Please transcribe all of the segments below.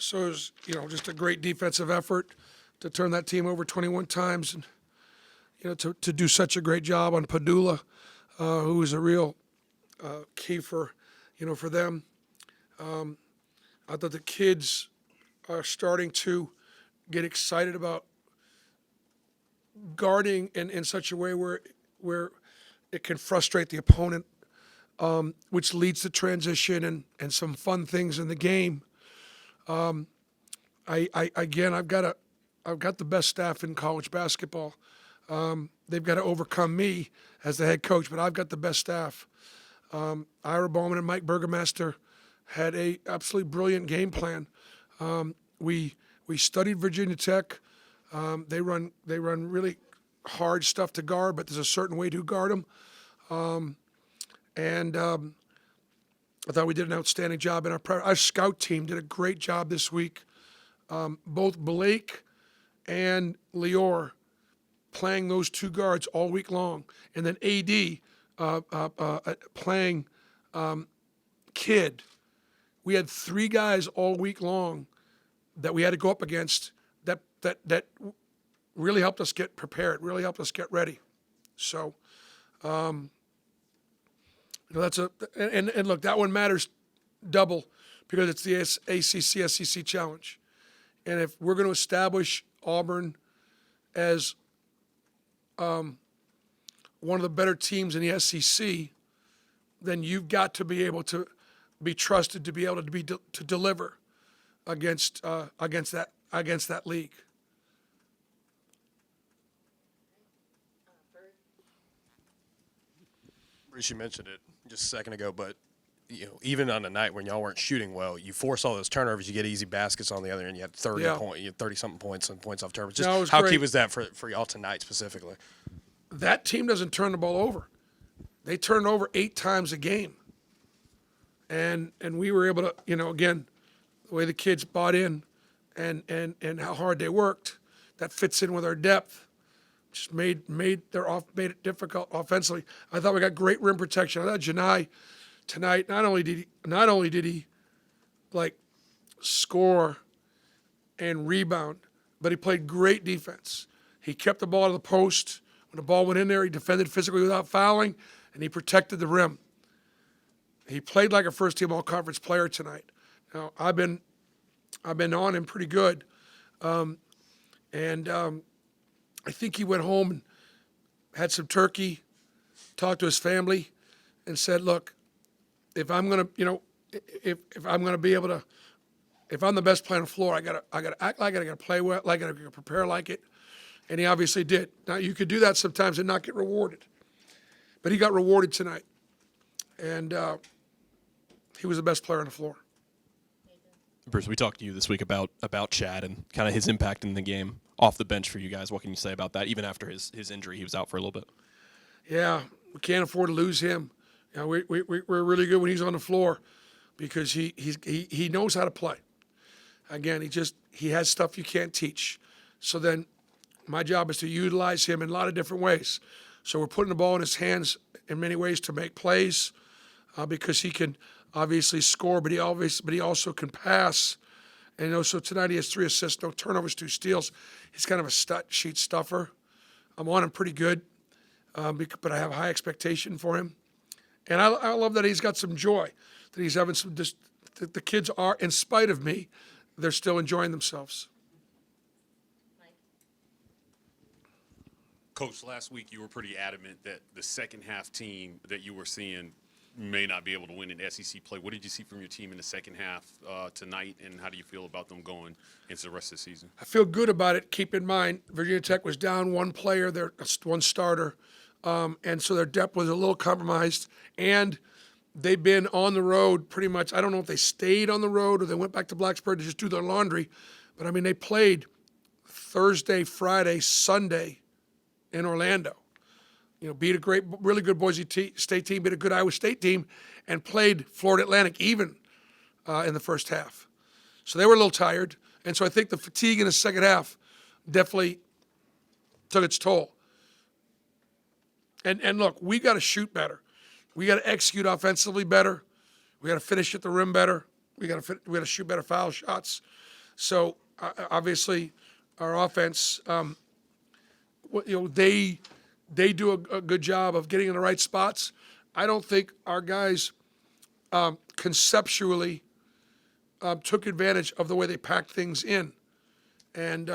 So it was, just a great defensive effort to turn that team over 21 times and, to do such a great job on Padula, who was a real key for them. I thought the kids are starting to get excited about guarding in such a way where it can frustrate the opponent, which leads to transition and some fun things in the game. I've got the best staff in college basketball. They've got to overcome me as the head coach, but I've got the best staff. Ira Bowman and Mike Burgomaster had a absolutely brilliant game plan. We studied Virginia Tech. They run really hard stuff to guard, but there's a certain way to guard them. I thought we did an outstanding job. And our scout team did a great job this week. Both Blake and Lior playing those two guards all week long. And then AD playing Kidd. We had three guys all week long that we had to go up against that really helped us get prepared, really helped us get ready. So, that's and look, that one matters double because it's the ACC SEC challenge. And if we're going to establish Auburn as one of the better teams in the SEC, then you've got to be able to be trusted to be able to deliver against that league. Bruce, you mentioned it just a second ago, but even on a night when y'all weren't shooting well, you force all those turnovers, you get easy baskets on the other end. You had 30-something points and points off turnovers. Just how key was that for y'all tonight specifically? That team doesn't turn the ball over. They turn over 8 times a game. And we were able to, again, the way the kids bought in and how hard they worked, that fits in with our depth. Just made it difficult offensively. I thought we got great rim protection. I thought Janai tonight not only did he like score and rebound, but he played great defense. He kept the ball to the post. When the ball went in there, he defended physically without fouling, and he protected the rim. He played like a first-team all-conference player tonight. Now I've been on him pretty good, I think he went home and had some turkey, talked to his family, and said, "Look, if I'm gonna, if I'm gonna be able to, if I'm the best player on the floor, I gotta act like it, I gotta play well, like it, I gotta prepare like it." And he obviously did. Now you could do that sometimes and not get rewarded, but he got rewarded tonight, and he was the best player on the floor. Bruce, we talked to you this week about Chad and kind of his impact in the game off the bench for you guys. What can you say about that? Even after his injury, he was out for a little bit. Yeah, we can't afford to lose him. We're really good when he's on the floor because he knows how to play. Again, he has stuff you can't teach. So then my job is to utilize him in a lot of different ways. So we're putting the ball in his hands in many ways to make plays because he can obviously score, but he also can pass. And so tonight he has 3 assists, no turnovers, 2 steals. He's kind of a stat sheet stuffer. I'm on him pretty good, but I have high expectation for him. And I love that he's got some joy, that he's having some. The kids are, in spite of me, they're still enjoying themselves. Coach, last week you were pretty adamant that the second half team that you were seeing may not be able to win in SEC play. What did you see from your team in the second half tonight, and how do you feel about them going into the rest of the season? I feel good about it. Keep in mind, Virginia Tech was down one player, one starter, and so their depth was a little compromised. And they've been on the road pretty much. I don't know if they stayed on the road or they went back to Blacksburg to just do their laundry, but I mean they played Thursday, Friday, Sunday in Orlando. Beat a really good Boise State team, beat a good Iowa State team, and played Florida Atlantic even in the first half. So they were a little tired. And so I think the fatigue in the second half definitely took its toll. And look, we got to shoot better. We got to execute offensively better. We got to finish at the rim better. We got to shoot better foul shots. So obviously, our offense, they do a good job of getting in the right spots. I don't think our guys conceptually took advantage of the way they packed things in, and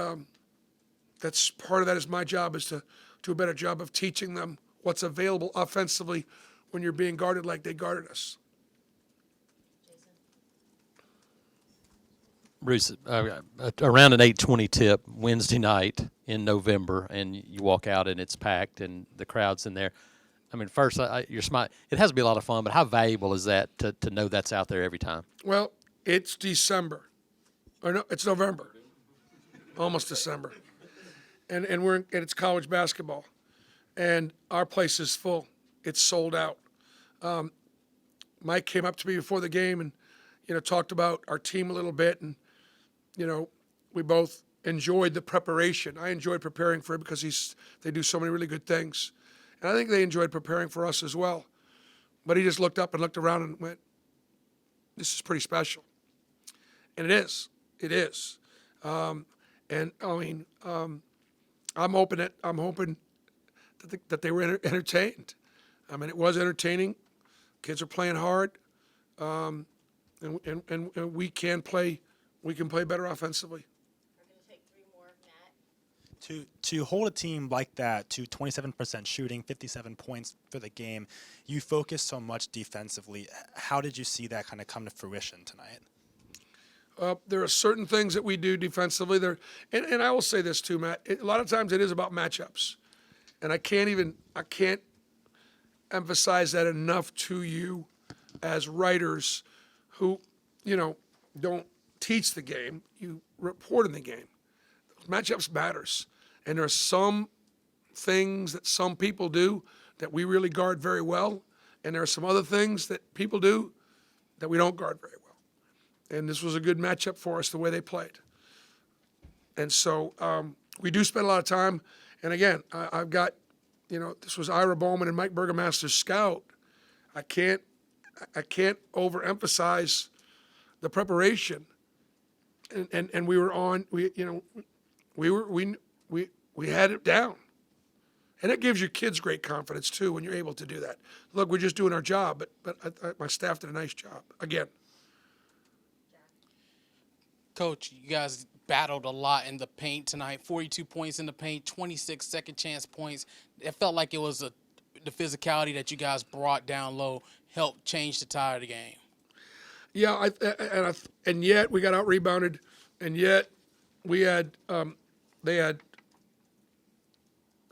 that's part of that. Is my job is to do a better job of teaching them what's available offensively when you're being guarded like they guarded us. Bruce, around an 8:20 tip Wednesday night in November, and you walk out and it's packed and the crowd's in there. I mean, first, you're smart. It has to be a lot of fun, but how valuable is that to know that's out there every time? Well, it's December, or no, it's November, almost December, and it's college basketball, and our place is full. It's sold out. Mike came up to me before the game and talked about our team a little bit, and we both enjoyed the preparation. I enjoyed preparing for him because they do so many really good things. And I think they enjoyed preparing for us as well. But he just looked up and looked around and went, this is pretty special. And it is. It is. And I mean, I'm hoping that they were entertained. I mean, it was entertaining. Kids are playing hard. And we can play better offensively. We're going to take 3 more, Matt. To hold a team like that to 27% shooting, 57 points for the game, you focus so much defensively. How did you see that kind of come to fruition tonight? There are certain things that we do defensively there, and I will say this too, Matt. A lot of times it is about matchups, and I can't emphasize that enough to you as writers who, don't teach the game. You report in the game. Matchups matters, and there are some things that some people do that we really guard very well, and there are some other things that people do that we don't guard very well. And this was a good matchup for us, the way they played. And so we do spend a lot of time. And again, I've got, this was Ira Bowman and Mike Burgomaster's scout. I can't overemphasize the preparation. And we were on. We had it down. And it gives your kids great confidence too when you're able to do that. Look, we're just doing our job, but my staff did a nice job again. Coach, you guys battled a lot in the paint tonight. 42 points in the paint, 26 second chance points. It felt like it was the physicality that you guys brought down low helped change the tide of the game. Yeah, and yet we got out rebounded, and yet we had they had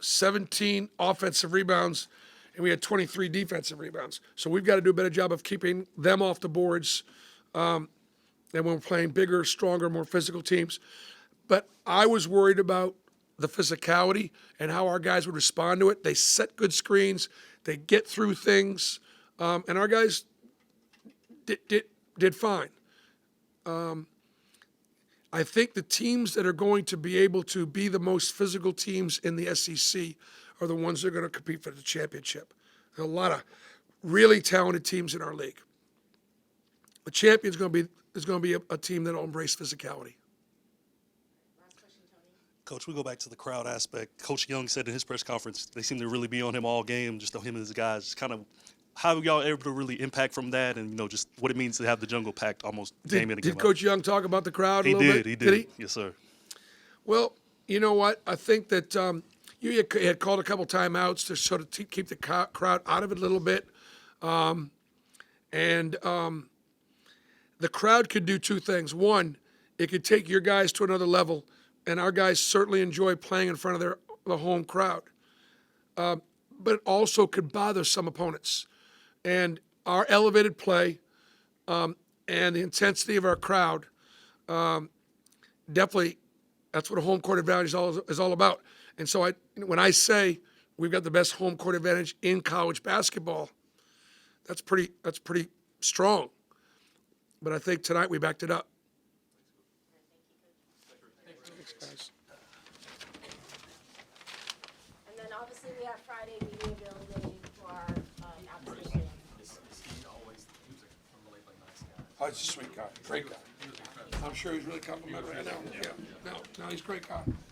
17 offensive rebounds, and we had 23 defensive rebounds. So we've got to do a better job of keeping them off the boards. And when we're playing bigger, stronger, more physical teams. But I was worried about the physicality and how our guys would respond to it. They set good screens. They get through things. And our guys did fine. I think the teams that are going to be able to be the most physical teams in the SEC are the ones that are going to compete for the championship. There are a lot of really talented teams in our league. The champion is going to be a team that will embrace physicality. Last question, Tony. Coach, we go back to the crowd aspect. Coach Young said in his press conference they seem to really be on him all game, just on him and his guys. Just kind of how are y'all able to really impact from that, and just what it means to have the jungle packed almost game in and game out? Did Coach Young talk about the crowd a He little did. bit? He did. Yes, sir. Well, you know what? I think that you had called a couple timeouts to sort of keep the crowd out of it a little bit, and the crowd could do two things. One, it could take your guys to another level, and our guys certainly enjoy playing in front of the home crowd. But it also could bother some opponents. And our elevated play and the intensity of our crowd, definitely, that's what a home court advantage is all about. And so when I say we've got the best home court advantage in college basketball, that's pretty strong. But I think tonight we backed it up. Thanks, guys. And then obviously we have Friday media availability for our opposition. He always seems like a really nice guy. Oh, he's a sweet guy, great guy. I'm sure he's really complimentary. I know. Yeah, no, he's a great guy.